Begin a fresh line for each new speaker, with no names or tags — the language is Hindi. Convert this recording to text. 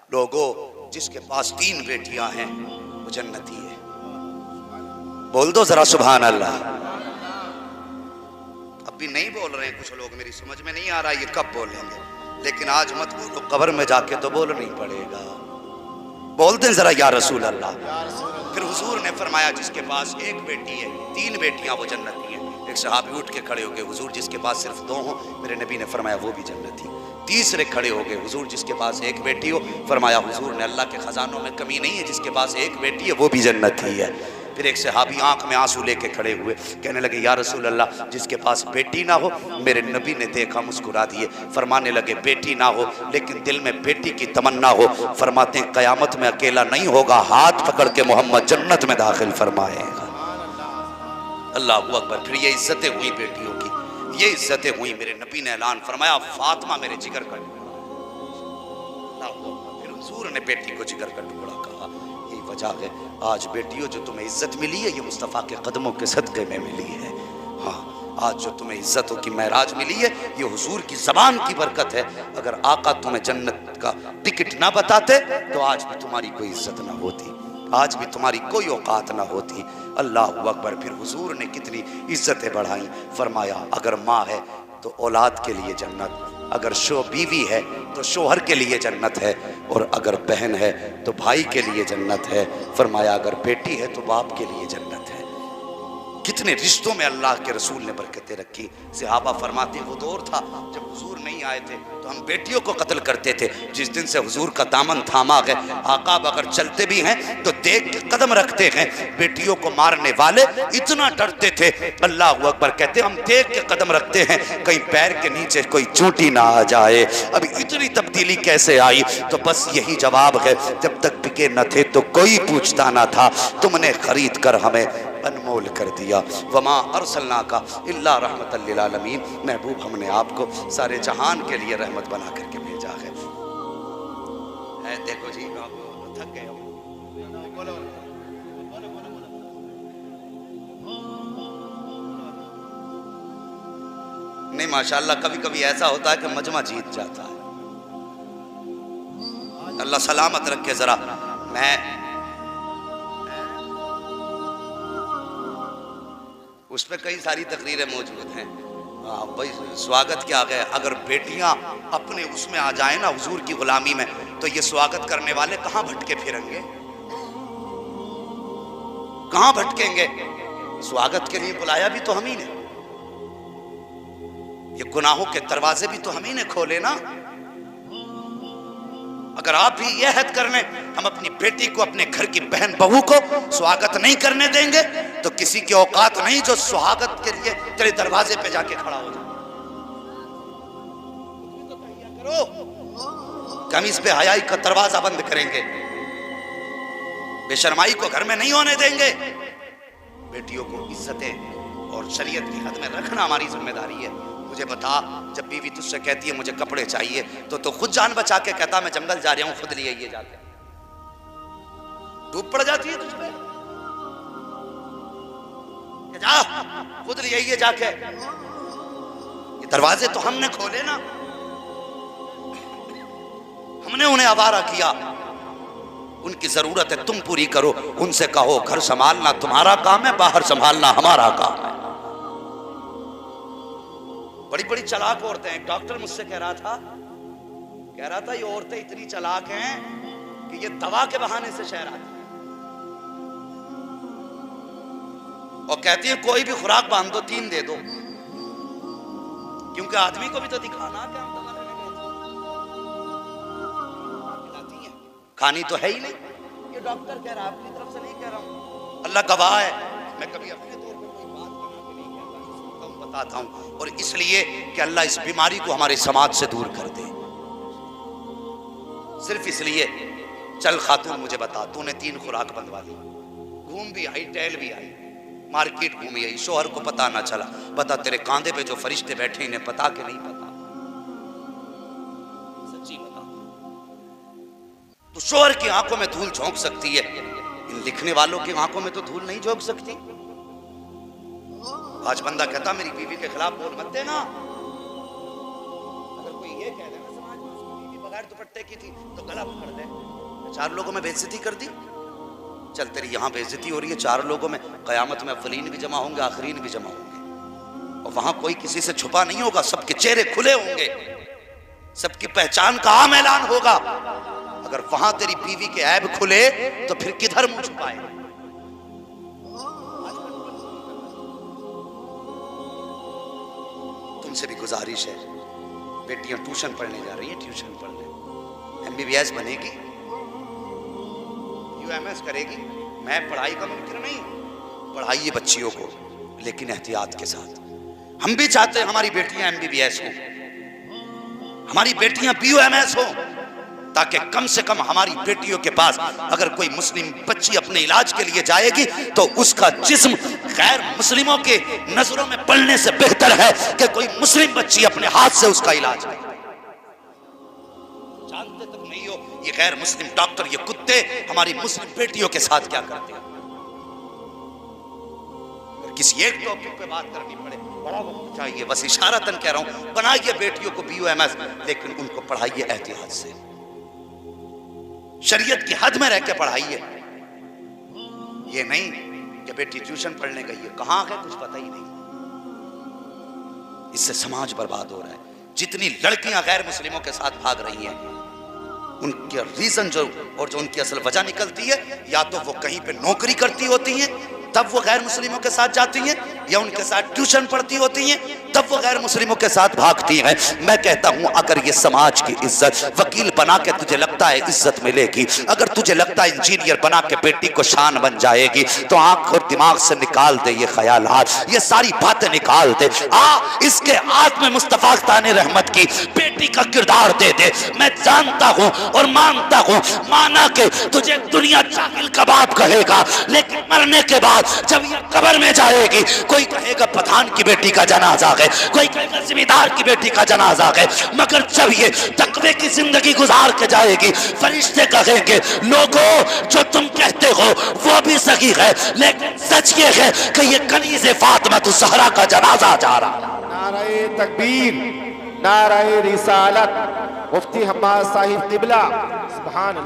लोगों, जिसके पास 3 बेटियां हैं वो जन्नती है। बोल दो जरा सुभान अल्लाह। अब भी नहीं बोल रहे हैं कुछ लोग, मेरी समझ में नहीं आ रहा ये कब बोलेंगे, लेकिन आज मत बोलो, कब्र में जाके तो बोलना ही पड़ेगा। बोलते हैं जरा या रसूल अल्लाह। फिर हुजूर ने फरमाया जिसके पास 1 बेटी है, 3 बेटियां वो जन्नती है। एक सहाबी उठ के खड़े हो गए, हुजूर जिसके पास सिर्फ 2 हो, मेरे नबी ने फरमाया वो भी जन्नती। तीसरे खड़े हो गए, हुजूर जिसके पास 1 बेटी हो, फरमाया हुजूर ने अल्लाह के खजानों में कमी नहीं है, जिसके पास 1 बेटी है वो भी जन्नती है। फिर एक सहाबी आंख में आंसू लेके खड़े हुए, कहने लगे या रसूल अल्लाह, जिसके पास बेटी ना हो, मेरे नबी ने देखा मुस्कुरा दिए, फरमाने लगे बेटी ना हो लेकिन दिल में बेटी की तमन्ना हो, फरमाते हैं कयामत में अकेला नहीं होगा, हाथ पकड़ के मोहम्मद जन्नत में दाखिल फरमाएगा। अल्लाह अकबर। फिर ये इज्जतें हुई बेटियों की, ये इज्जतें हुई। मेरे नबी ने ऐलान फरमाया फातिमा मेरे जिगर का टुकड़ा। फिर हुजूर ने बेटी को जिगर का टुकड़ा कहा। यही वजह है आज बेटियों जो तुम्हें इज्जत मिली है ये मुस्तफ़ा के कदमों के सदक़े में मिली है। हाँ, आज जो तुम्हें इज्जतों की महराज मिली है ये हुजूर की ज़बान की बरकत है। अगर आका तुम्हें जन्नत का टिकट ना बताते तो आज भी तुम्हारी कोई इज्जत ना होती, आज भी तुम्हारी कोई औकात ना होती। अल्लाह अकबर। फिर हुजूर ने कितनी इज्जतें बढ़ाई, फरमाया अगर माँ है तो औलाद के लिए जन्नत, अगर बीवी है तो शोहर के लिए जन्नत है, और अगर बहन है तो भाई के लिए जन्नत है। फरमाया अगर बेटी है तो बाप के लिए जन्नत है। कितने रिश्तों में अल्लाह के रसूल ने बरकतें रखी। सहाबा फरमाते वो दौर था जब हुजूर नहीं आए थे तो हम बेटियों को कत्ल करते थे। जिस दिन से हुजूर का दामन थामा है, आका अगर चलते भी हैं तो देख के कदम रखते हैं। बेटियों को मारने वाले इतना डरते थे, अल्लाह अकबर, कहते हम देख के कदम रखते हैं कहीं पैर के नीचे कोई चूंटी ना आ जाए। अभी इतनी तब्दीली कैसे आई? तो बस यही जवाब है, जब तक बिके न थे तो कोई पूछता ना था, तुमने खरीद कर हमें अनमोल कर दिया। वमा अरसलना का इल्ला रहमतल लिल आलमीन, महबूब हमने आपको सारे जहान के लिए रहमत बना करके भेजा है। देखो जी थक गए हम। नहीं माशाल्लाह, कभी कभी ऐसा होता है कि मजमा जीत जाता है। अल्लाह सलामत रखे। जरा मैं उसमें कई सारी तकरीरें मौजूद हैं। भाई स्वागत क्या है, अगर बेटियां अपने उसमें आ जाए ना हुजूर की गुलामी में, तो ये स्वागत करने वाले कहां भटके फिरेंगे, कहां भटकेंगे? स्वागत के लिए बुलाया भी तो हम ही ने, ये गुनाहों के दरवाजे भी तो हम ही ने खोले ना। अगर आप भी यह हद कर लें हम अपनी बेटी को, अपने घर की बहन बहू को स्वागत नहीं करने देंगे, तो किसी की औकात नहीं जो स्वागत के लिए तेरे दरवाजे पे जाके खड़ा हो जाए। करो कमीज पे हयाई का दरवाजा बंद करेंगे, बेशर्माई को घर में नहीं होने देंगे। बेटियों को इज्जतें और शरीयत की हद में रखना हमारी जिम्मेदारी है। मुझे बता, जब बीवी तुझसे कहती है मुझे कपड़े चाहिए तो खुद जान बचा के कहता मैं जंगल जा रहा हूं, खुद लिए ये जाके धूप पड़ जाती है तुझ पे, जा खुद लिए ये जाके। ये दरवाजे तो हमने खोले ना, हमने उन्हें आवारा किया। उनकी जरूरत है तुम पूरी करो, उनसे कहो घर संभालना तुम्हारा काम है, बाहर संभालना हमारा काम है। बड़ी बड़ी चलाक औरतें हैं। डॉक्टर मुझसे कह रहा था ये औरतें इतनी चलाक हैं कि ये दवा के बहाने से शहर आती हैं और कहती है कोई भी खुराक बांध दो, 3 दे दो, क्योंकि आदमी को भी तो दिखाना क्या हम दवा लेने गए थे। खानी तो है ही नहीं, ये डॉक्टर कह रहा है, अपनी तरफ से नहीं कह रहा हूं, अल्लाह गवाह है। मैं कभी अपने तौर पर कोई बात बना के नहीं कहता, बताता हूं, और इसलिए कि अल्लाह इस बीमारी को हमारे समाज से दूर कर दे। सिर्फ इसलिए चल खातून मुझे बता, तूने 3 खुराक बंधवा दी, घूम भी आई, टहल भी आई, मार्केट घूमी आई, शोहर को पता ना चला, बता तेरे कांधे पे जो फरिश्ते बैठे इन्हें पता कि नहीं पता? सच्ची बता। तो शोहर की आंखों में धूल झोंक सकती है, इन लिखने वालों की आंखों में तो धूल नहीं झोंक सकती। आज बंदा कहता मेरी बीवी के खिलाफ बोल मत देना, अगर कोई ये कह देना समाज में उसकी बीवी बगैर दुपट्टे की थी तो गला पकड़ ले, 4 लोगों में बेइज्जती कर दी। चल तेरी यहाँ बेइज्जती हो रही है 4 लोगों में, कयामत में अव्वलीन भी जमा होंगे आखिरीन भी जमा होंगे, और वहां कोई किसी से छुपा नहीं होगा, सबके चेहरे खुले होंगे, सबकी पहचान का आम ऐलान होगा। अगर वहां तेरी बीवी के ऐब खुले तो फिर किधर मुंह छुपाए? तुमसे भी गुजारिश है, बेटियां ट्यूशन पढ़ने जा रही हैं, ट्यूशन पढ़ने, MBBS बनेगी, UMS करेगी। मैं पढ़ाई का मुमकिन नहीं, पढ़ाइए बच्चियों को लेकिन एहतियात के साथ। हम भी चाहते हैं हमारी बेटियां MBBS हो, हमारी बेटियां BUMS हो, ताकि कम से कम हमारी बेटियों के पास अगर कोई मुस्लिम बच्ची अपने इलाज के लिए जाएगी तो उसका जिस्म गैर मुस्लिमों के नजरों में पड़ने से बेहतर है कि कोई मुस्लिम बच्ची अपने हाथ से उसका इलाज करे। जानते तक नहीं हो ये गैर मुस्लिम डॉक्टर, ये कुत्ते हमारी मुस्लिम बेटियों के साथ क्या करते हैं। अगर किसी एक टॉपिक पे बात करनी पड़े बड़ा वक्त चाहिए, बस इशारतन कह रहा हूं, बनाइए बेटियों को BUMS, लेकिन उनको पढ़ाइए एहतियात से, शरीयत की हद में रह के पढ़ाइए। ये नहीं कि बेटी ट्यूशन पढ़ने गई है, कहां है कुछ पता ही नहीं। इससे समाज बर्बाद हो रहा है। जितनी लड़कियां गैर मुस्लिमों के साथ भाग रही हैं, उनके रीजन जो और जो उनकी असल वजह निकलती है, या तो वो कहीं पे नौकरी करती होती हैं तब वो गैर मुस्लिमों के साथ जाती हैं, या उनके साथ ट्यूशन पढ़ती होती हैं तब वो गैर मुस्लिमों के साथ भागती हैं। मैं कहता हूं अगर ये समाज की इज्जत, वकील बना के तुझे लगता है इज्जत मिलेगी, अगर तुझे लगता है इंजीनियर बना के बेटी को शान बन जाएगी, तो आंख और दिमाग से निकाल दे ये ख्यालात, ये सारी बातें निकाल दे। इसके हाथ में मुस्तफा ताने रहमत की बेटी का किरदार दे दे। मैं जानता हूं और मानता हूं, माना के तुझे दुनिया जाहिल का बाप कहेगा, लेकिन मरने के बाद जब ये कब्र में जाएगी, कोई कहेगा पठान की बेटी का जनाजा है, कोई कहेगा जिम्मेदार की बेटी का जनाजा है, मगर जब ये तकवे की जिंदगी गुजार के जाएगी, फरिश्ते कहेंगे लोगों जो तुम कहते हो वो भी सही है, लेकिन सच ये है कि ये कनीज़े फातिमा तो ज़हरा का जनाजा जा रहा है।
नारे तकबीर, नारे रिसालत, मुफ्ती हम्माद साहिब क़िबला, सुभान अल्लाह।